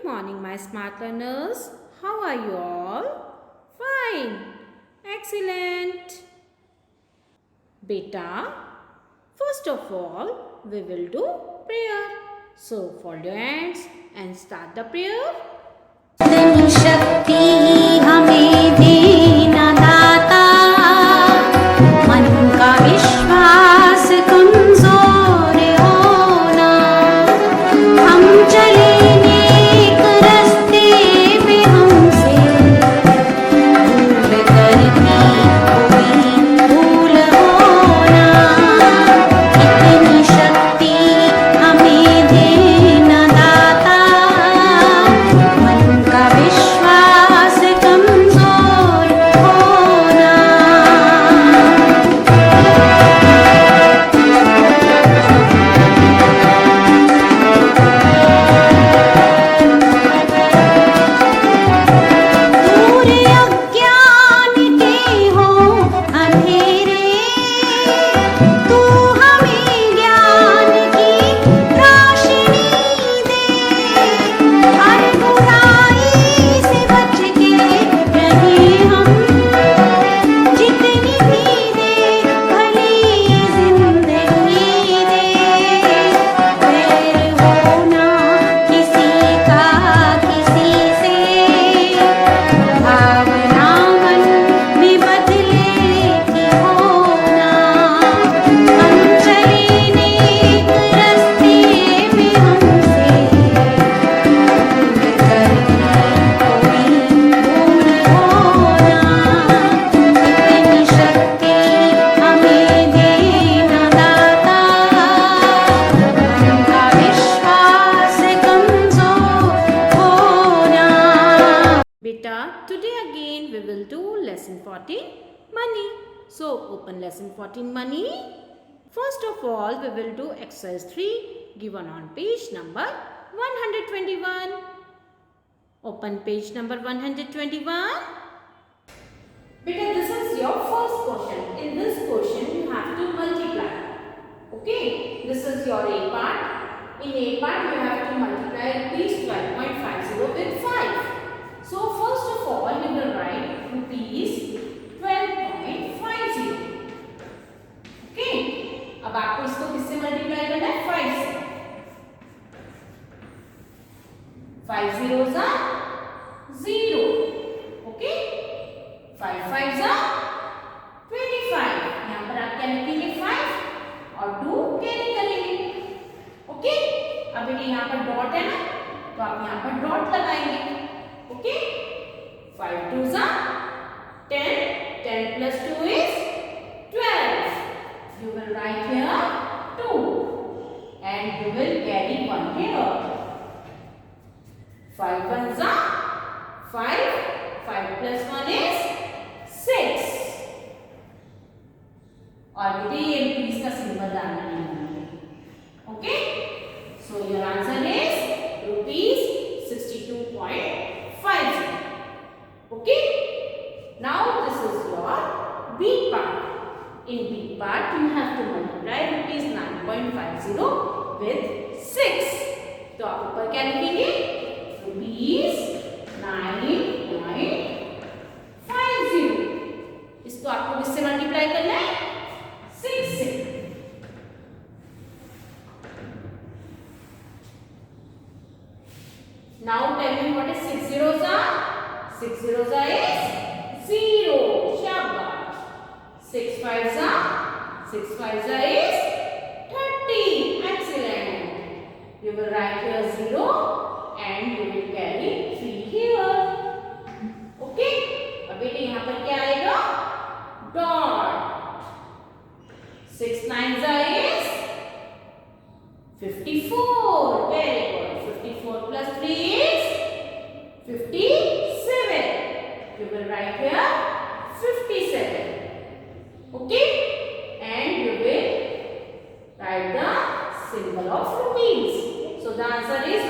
morning, my smart learners. How are you all? Fine. Excellent. Beta, first of all, we will do prayer. So, fold your hands and start the prayer. शक्ति हमें देना दाता, मन का विश्वास कमजोर होना, हम चले नेक रस्ते पे हमसे भूल करती कोई भूल होना, इतनी शक्ति हमें देना दाता, मन का विश्वास कमजोर होना। दूर अज्ञान के हो अंधेरे, तू हमें ज्ञान की रोशनी दे, हर बुराई से बच के रहे हम, जितनी भी दे भली ये जिंदगी दे, वैर होना किसी का किसी से, भावना मन में बदले की होना, हम चले नेक रस्ते में हमसे भूल करती कोई भूल होना, इतनी शक्ति हमें देना दाता, मन का विश्वास कमजोर होना। Beta, today again we will do lesson 14 money. So, open lesson 14 money. First of all, we will do exercise 3 given on page number 121. Open page number 121. Beta, this is your first question. In this question, you have to multiply. Okay, this is your A part. In A part, you have to multiply rupees 12.50 with 5. So, first of all, you will write rupees 12.50. Okay, अब आपको इसको किससे multiply करना है? 5 से. 5 zeros are 0. Okay, 5 5s are 25. यहाँ पर आप क्या लिखेंगे? 5 और 2 कैरी करेंगे. ओके, अब बेटे यहाँ पर डॉट है ना, तो आप यहाँ पर डॉट लगाएंगे. Okay, 5 2s are 10. 10 plus 2 is 12. You will write here 2 and you will carry 1 here. 5 1s are 5. 5 plus 1 is 6. और बेटे ये रुपीस का सिंबल डालना है. Okay, so your answer is rupees 62.50. Okay, now this is your B part. In B part, you have to multiply rupees 9.50 with 6. तो आप ऊपर क्या लिखेंगे? रुपीस 9.50. इसको आपको किससे मल्टीप्लाई करना है? 6 से. Now tell me what is 6 zeros are? 6 zeros are is 0. Shabash. 6 5s are 6 5s are is 30. Excellent. You will write here 0 and you will carry 3 here. Okay. अब बेटे यहाँ पर क्या आएगा? Dot. 6 9s are is 54. Very good. 54 plus 3 is 57. You will write here 57. Okay, and you will write the symbol of rupees. So the answer is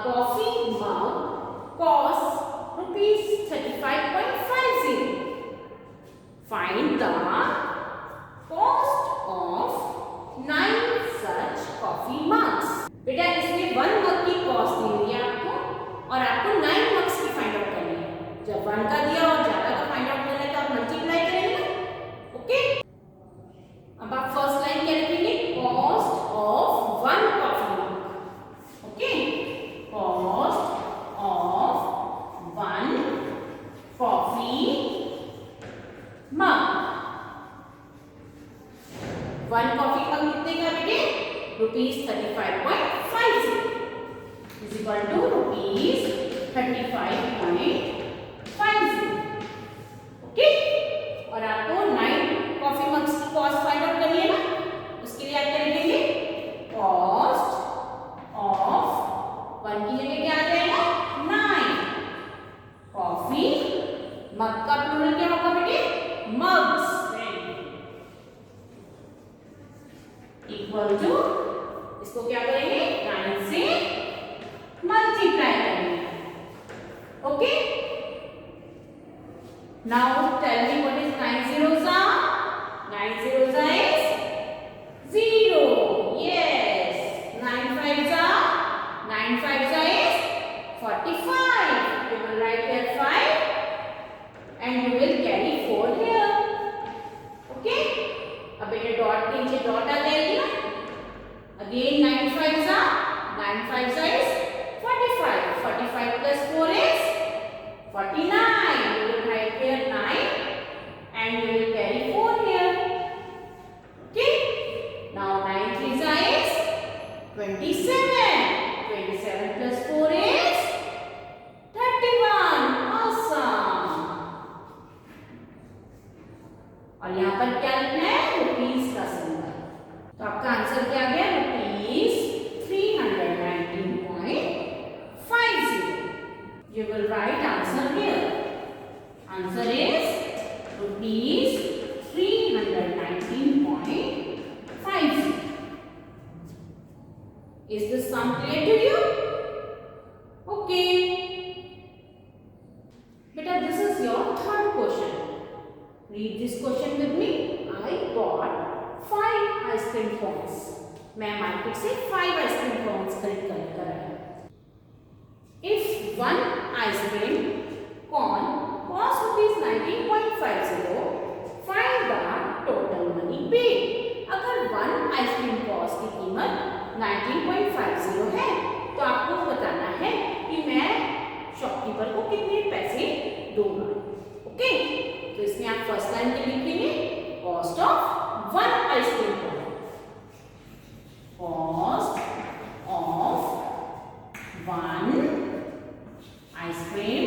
coffee mug costs rupees 35.50. Find the cost of 9 such coffee mugs. बेटा इसमें 1 मग की cost दी हुई है आपको और आपको 9 mugs की find out करनी है। जब 1 का दिया और ज्यादा का फाइंड आउट करना है तो आप मल्टीप्लाई करेंगे ना। ओके, अब आप फर्स्ट लाइन क्या लिखेंगे? Cost of 1 coffee mug. Okay, cost of 1 coffee mug. 1 coffee mug कितने का बेटे? Rupees 35.50 is equal to rupees 35.50। Okay, और आपको 9 कॉफी मग्स की कॉस्ट फाइंड आउट करनी है ना, उसके लिए आप क्या लिखेंगे? कॉस्ट ऑफ 1 की जगह क्या आ जाएगा? 9 कॉफी मग का प्लूरल क्या होगा बेटे? मग्स इक्वल टू, इसको क्या करेंगे? 9 से मल्टीप्लाई करेंगे। Okay, now tell me what is 9 zeros are? 9 zeros is 0. Yes. 9 5s are? 9 5s is 45. You will write here 5 and you will carry 4 here. Okay, अब बेटे डॉट के नीचे डॉट आ जाएगी ना। Again 9 5s are? 9 5s is 45. 45 plus 4 is 49. You will write here 9 and you will carry 4 here. Okay, now 9 3s is 27. 27 plus 4 is 31. Awesome. और यहाँ पर क्या लिखना है? रुपीस का सिंबल। तो आपका आंसर क्या आ गया? Rupees 319.50. You will write answer here. Answer is rupees 319.50. Is this sum clear to you? Okay. Beta, this is your third question. Read this question with me. I bought 5 ice cream cones. मैं market से 5 ice cream cones खरीद कर लेकर आया। If 1 ice cream cone costs rupees 19.50, find the total money paid. अगर 1 ice cream cost की कीमत 19.50 है तो आपको बताना है कि मैं शॉपकीपर को कितने पैसे दूंगा। ओके, तो इसमें आप फर्स्ट लाइन में लिखेंगे cost of 1 ice cream cone. Cost of 1 ice cream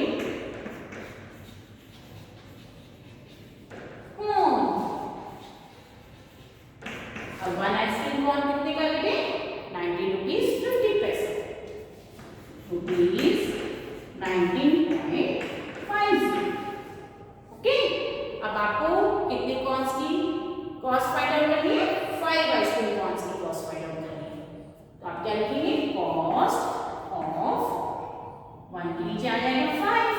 cone. अब 1 आइसक्रीम कोन कितने का बेटे? 90 रुपीज 50 पैसे। रुपीज 19.50। ओके, अब आपको कितने कॉन्स की कॉस्ट फाइंड आउट करनी है? 5 आइसक्रीम कॉन्स की कॉस्ट फाइंड आउट करनी है। तो आप क्या लिखेंगे? कॉस्ट ऑफ 1 के नीचे आ जाएगा 5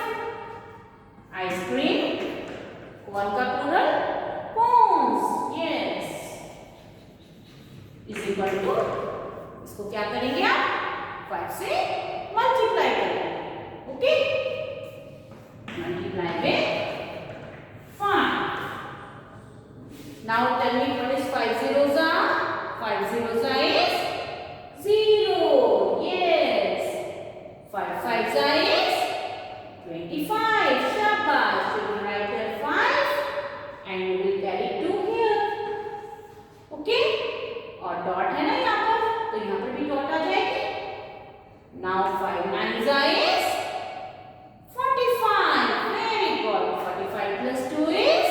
आइसक्रीम कॉन का plural cones. Yes, is equal to, इसको क्या करेंगे आप? 5 से मल्टीप्लाई करेंगे। ओके, मल्टीप्लाई में 5. Now tell me what is 5 zeros are? 5 zeros are is 0. Yes. 5 5s are is 25. Shabash. You will write here 5 and you will carry 2 here. Okay? और dot है ना यहाँ पर, तो यहाँ पर भी डॉट आ जाएगी। Now 5 9s are is 45. Very good. 45 plus 2 is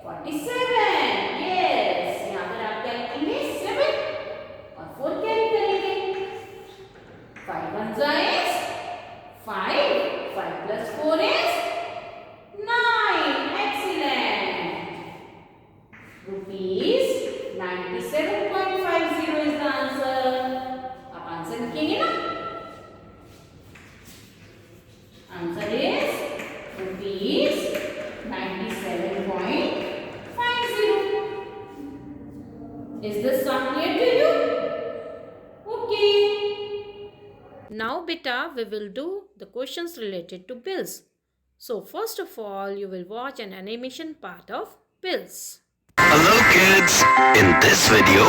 47. Yes. यहाँ पर आप क्या लिखेंगे? 7 और 4 कैरी करेंगे। 5 1s are is 5. 5 plus 4 is 9. Excellent. Rupees 97.50 is the answer. आप आंसर लिखेंगे ना? Now beta, we will do the questions related to bills. So first of all, you will watch an animation part of bills. Hello kids! In this video,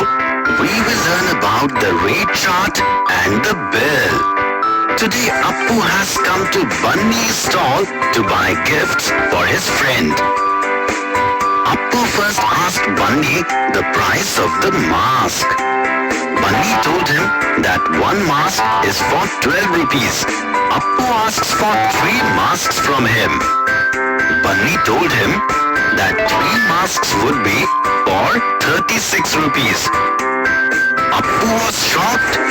we will learn about the rate chart and the bill. Today Appu has come to Bunny's stall to buy gifts for his friend. Appu first asked Bunny the price of the mask. Bunny told him that one mask is for 12 rupees. Appu asks for 3 masks from him. Bunny told him that 3 masks would be for 36 rupees. Appu was shocked.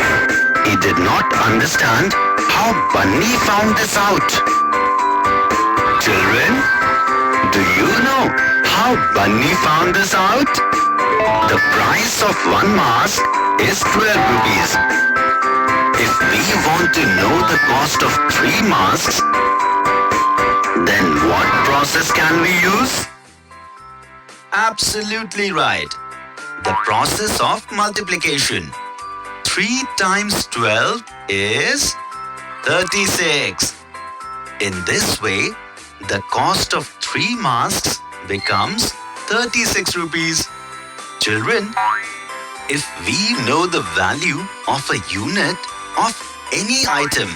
He did not understand how Bunny found this out. Children, do you know how Bunny found this out? The price of one mask is 12 rupees. If we want to know the cost of 3 masks, then what process can we use? Absolutely right. The process of multiplication. 3 times 12 is 36. In this way, the cost of 3 masks becomes 36 rupees. Children, if we know the value of a unit of any item,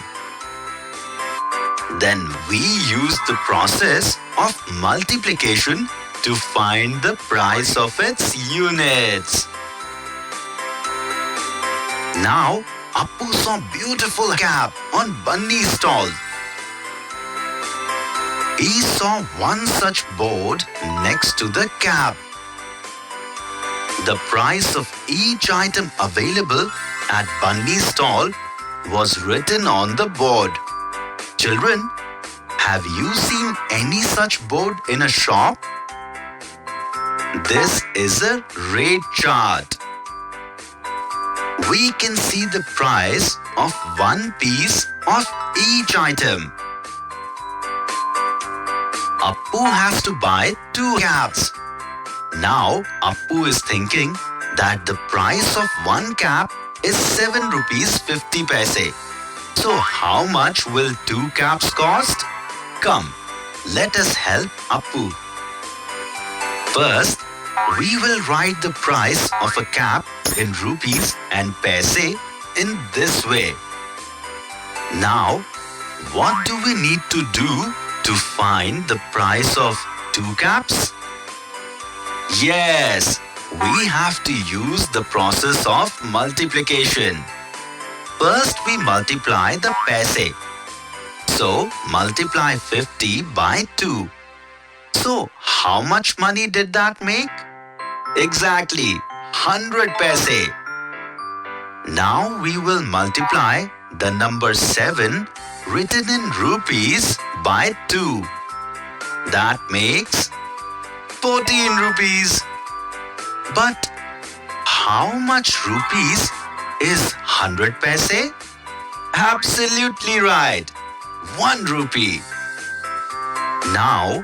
then we use the process of multiplication to find the price of its units. Now, Appu saw beautiful cap on Bunny's stall. He saw one such board next to the cap. The price of each item available at Bunny's stall was written on the board. Children, have you seen any such board in a shop? This is a rate chart. We can see the price of one piece of each item. Appu has to buy 2 caps. Now, Appu is thinking that the price of one cap is 7 rupees 50 paise. So, how much will 2 caps cost? Come, let us help Appu. First, we will write the price of a cap in rupees and paise in this way. Now, what do we need to do to find the price of 2 caps? Yes, we have to use the process of multiplication. First, we multiply the paise. So, multiply 50 by 2. So, how much money did that make? Exactly, 100 paise. Now, we will multiply the number 7 written in rupees by 2. That makes 14 rupees. But how much rupees is 100 paise? Absolutely right, 1 rupee. Now,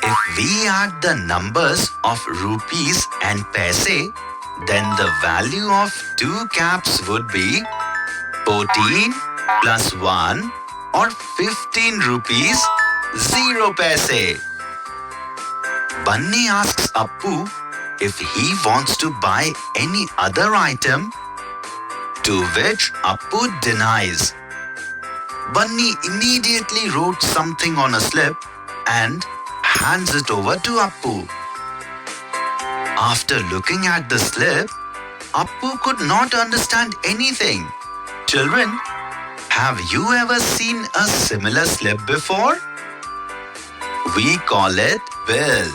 if we add the numbers of rupees and paise, then the value of 2 caps would be 14 plus 1 or 15 rupees 0 paise. Bunny asks Appu if he wants to buy any other item, to which Appu denies. Bunny immediately wrote something on a slip and hands it over to Appu. After looking at the slip, Appu could not understand anything. Children, have you ever seen a similar slip before? We call it bill.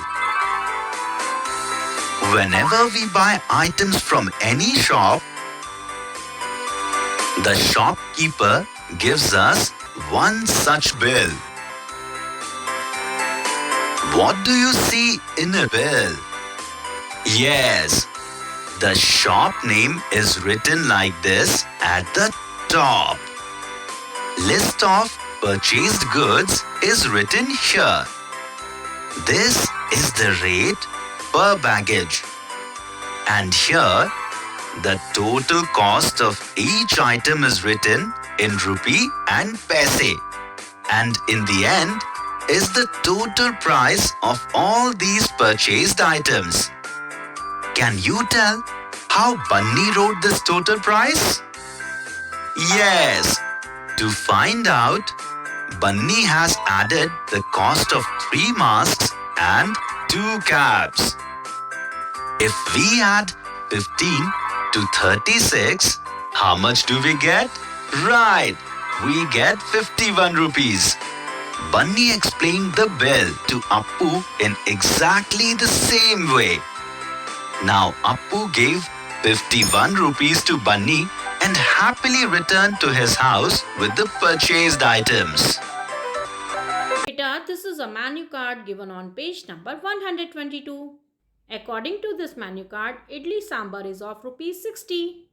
Whenever we buy items from any shop, the shopkeeper gives us one such bill. What do you see in a bill? Yes, the shop name is written like this at the top. List of purchased goods is written here. This is the rate per baggage. And here, the total cost of each item is written in rupee and paise. And in the end is the total price of all these purchased items. Can you tell how Bunny wrote this total price? Yes. To find out, Bunny has added the cost of 3 masks and 2 caps. If we add 15 to 36, how much do we get? Right, we get 51 rupees. Bunny explained the bill to Appu in exactly the same way. Now Appu gave 51 rupees to Bunny and happily returned to his house with the purchased items. Beta, this is a menu card given on page number 122. According to this menu card, idli sambar is of rupees 60.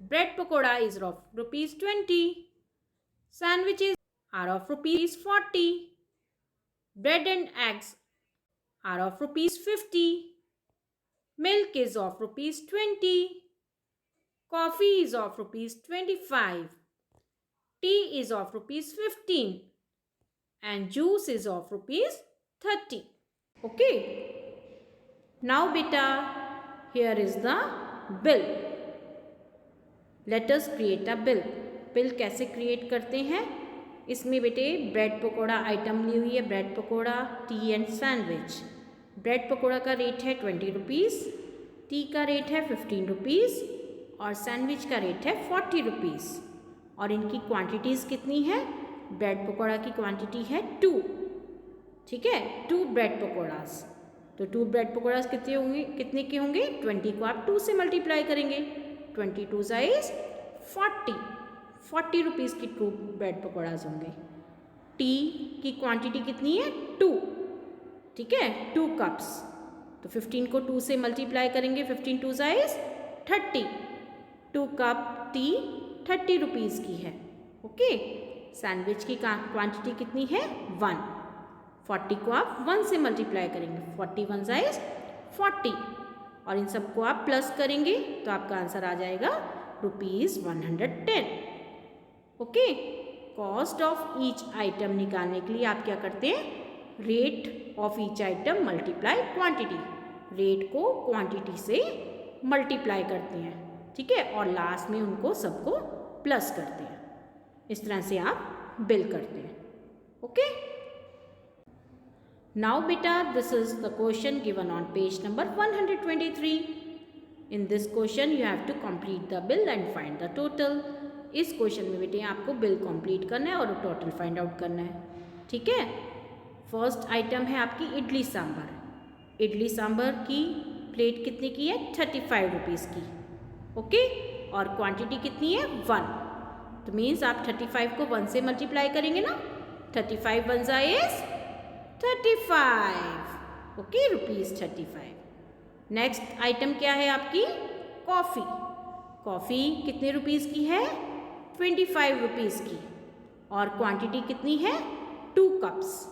Bread pakoda is of rupees 20. Sandwiches are of rupees 40. Bread and eggs are of rupees 50. Milk is of rupees 20. Coffee is of rupees 25. Tea is of rupees 15. And juice is of rupees 30. Okay. Now beta, here is the bill. Let us create a bill. Bill कैसे create करते हैं? इसमें बेटे bread pakora item ली हुई है, bread pakora, T and sandwich. Bread pakora का rate है 20 rupees, T का रेट है 15 रुपीज़ और सैंडविच का रेट है 40 रुपीज़. और इनकी क्वांटिटीज़ कितनी है? ब्रेड पकोड़ा की क्वांटिटी है 2. ठीक है, 2 ब्रेड पकोड़ास. तो 2 ब्रेड पकोड़ास कितने के होंगे? 20 को आप 2 से मल्टीप्लाई करेंगे. 22 इज 40 रुपीज़ की 2 ब्रेड पकोड़ास होंगे. टी की क्वांटिटी कितनी है? 2. ठीक है, 2 कप्स. तो 15 को 2 से मल्टीप्लाई करेंगे. 15 2 इज 30. 2 कप टी 30 रुपीज़ की है. ओके. सैंडविच की क्वांटिटी कितनी है? 1. 40 को आप 1 से मल्टीप्लाई करेंगे. 41 इज 40 और इन सबको आप प्लस करेंगे तो आपका आंसर आ जाएगा rupees 110. Okay. Cost of each item निकालने के लिए आप क्या करते हैं? Rate of each item multiply quantity. Rate को क्वांटिटी से मल्टीप्लाई करते हैं. ठीक है, और लास्ट में उनको सबको प्लस करते हैं. इस तरह से आप बिल करते हैं. Okay. Now beta, this is the question given on page number 123. In this question you have to complete the bill and find the total. इस क्वेश्चन में बेटे आपको बिल कंप्लीट करना है और टोटल फाइंड आउट करना है. ठीक है. फर्स्ट आइटम है आपकी इडली सांभर. इडली सांभर की प्लेट कितने की है? 35 रुपीज़ की. ओके. और क्वांटिटी कितनी है? 1. तो मीन्स आप 35 को 1 से मल्टीप्लाई करेंगे ना. 35 1 is 35. Okay, rupees 35. Next item क्या है आपकी? कॉफ़ी. कॉफ़ी कितने रुपीज़ की है? 25 रुपीज़ की. और क्वांटिटी कितनी है? 2 कप्स.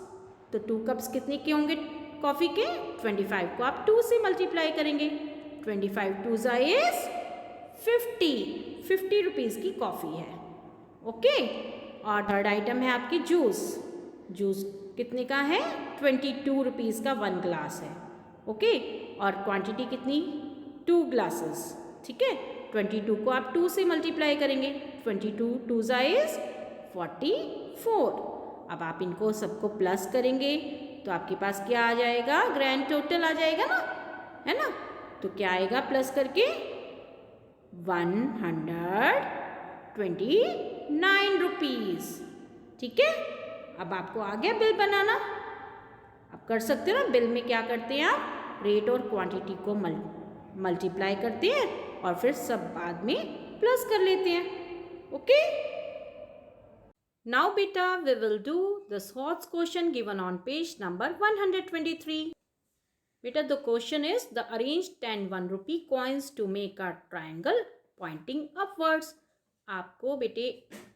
तो 2 कप्स कितने के होंगे कॉफ़ी के? 25 को आप 2 से मल्टीप्लाई करेंगे. 25 2 इज 50 रुपीज़ की कॉफ़ी है. ओके. और थर्ड आइटम है आपकी जूस. जूस कितने का है? 22 रुपीज़ का 1 ग्लास है. ओके. और क्वांटिटी कितनी? 2 ग्लासेस. ठीक है. 22 को आप 2 से मल्टीप्लाई करेंगे. 22 2 इज 44. अब आप इनको सबको प्लस करेंगे तो आपके पास क्या आ जाएगा? ग्रैंड टोटल आ जाएगा ना, है ना. तो क्या आएगा प्लस करके? 129 रुपीज़. ठीक है. अब आपको आ गया बिल बनाना. आप कर सकते हो ना. बिल में क्या करते हैं आप? रेट और क्वांटिटी को मल्टीप्लाई करते हैं और फिर सब बाद में प्लस कर लेते हैं. ओके. नाउ बेटा we will do the shorts question given on page number 123. बेटा the question is the arrange 10 1 rupee coins to make a triangle pointing upwards. आपको बेटे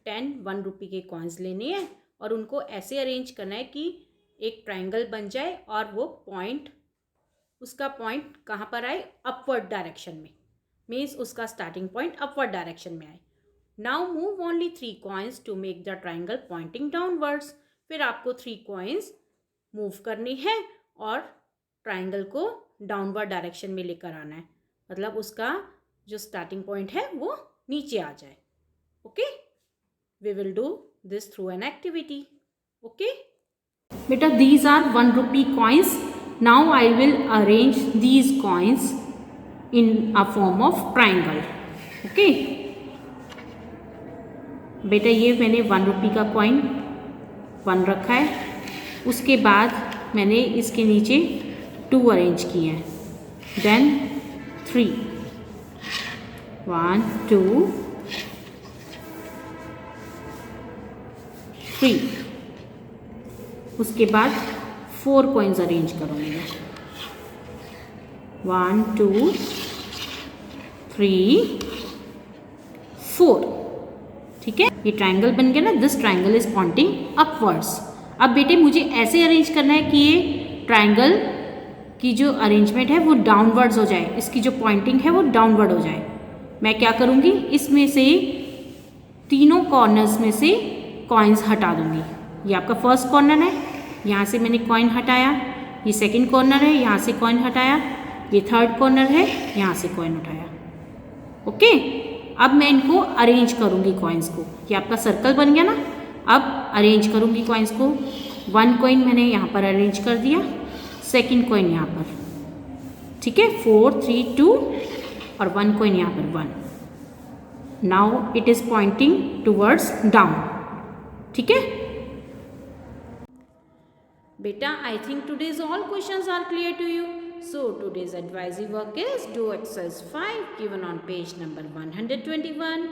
10 1 rupee के कॉइन्स लेने हैं और उनको ऐसे अरेंज करना है कि एक ट्रायंगल बन जाए और वो पॉइंट, उसका पॉइंट कहाँ पर आए? अपवर्ड डायरेक्शन में. मीन्स उसका स्टार्टिंग पॉइंट अपवर्ड डायरेक्शन में आए. Now move only 3 coins to make the triangle pointing downwards. फिर आपको 3 कॉइन्स मूव करनी है और ट्राइंगल को डाउनवर्ड डायरेक्शन में लेकर आना है, मतलब उसका जो स्टार्टिंग पॉइंट है वो नीचे आ जाए। Okay, we will do this through an activity. Okay बेटा, these are 1 rupee coins. Now I will arrange these coins in a form of triangle. Okay बेटा, ये मैंने 1 रुपी का कॉइन 1 रखा है, उसके बाद मैंने इसके नीचे 2 अरेंज किए हैं, देन 3, 1 2 3, उसके बाद 4 कॉइन्स अरेंज करूँगी मैं, 1 2 3 4। ठीक है, ये ट्राइंगल बन गया ना, this triangle is pointing upwards. अब बेटे मुझे ऐसे अरेंज करना है कि ये ट्राइंगल की जो अरेंजमेंट है वो डाउनवर्ड्स हो जाए, इसकी जो पॉइंटिंग है वो डाउनवर्ड हो जाए। मैं क्या करूँगी, इसमें से तीनों कॉर्नर्स में से कॉइन्स हटा दूँगी। ये आपका फर्स्ट कॉर्नर है, यहाँ से मैंने कॉइन हटाया, ये सेकंड कॉर्नर है, यहाँ से कॉइन हटाया, ये थर्ड कॉर्नर है, यहाँ से कॉइन उठाया। ओके, अब मैं इनको अरेंज करूँगी कॉइन्स को। ये आपका सर्कल बन गया ना, अब अरेंज करूँगी कॉइन्स को। 1 कॉइन मैंने यहाँ पर अरेंज कर दिया, सेकंड कॉइन यहाँ पर, ठीक है, 4 3 2 और 1 कॉइन यहाँ पर 1। Now it is pointing towards down. ठीक है बेटा, I think today's all questions are clear to you. So today's advisory work is do exercise 5 given on page number 121,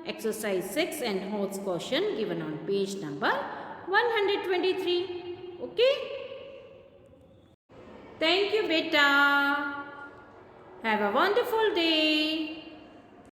exercise 6 and Holt's question given on page number 123. Okay? Thank you beta. Have a wonderful day.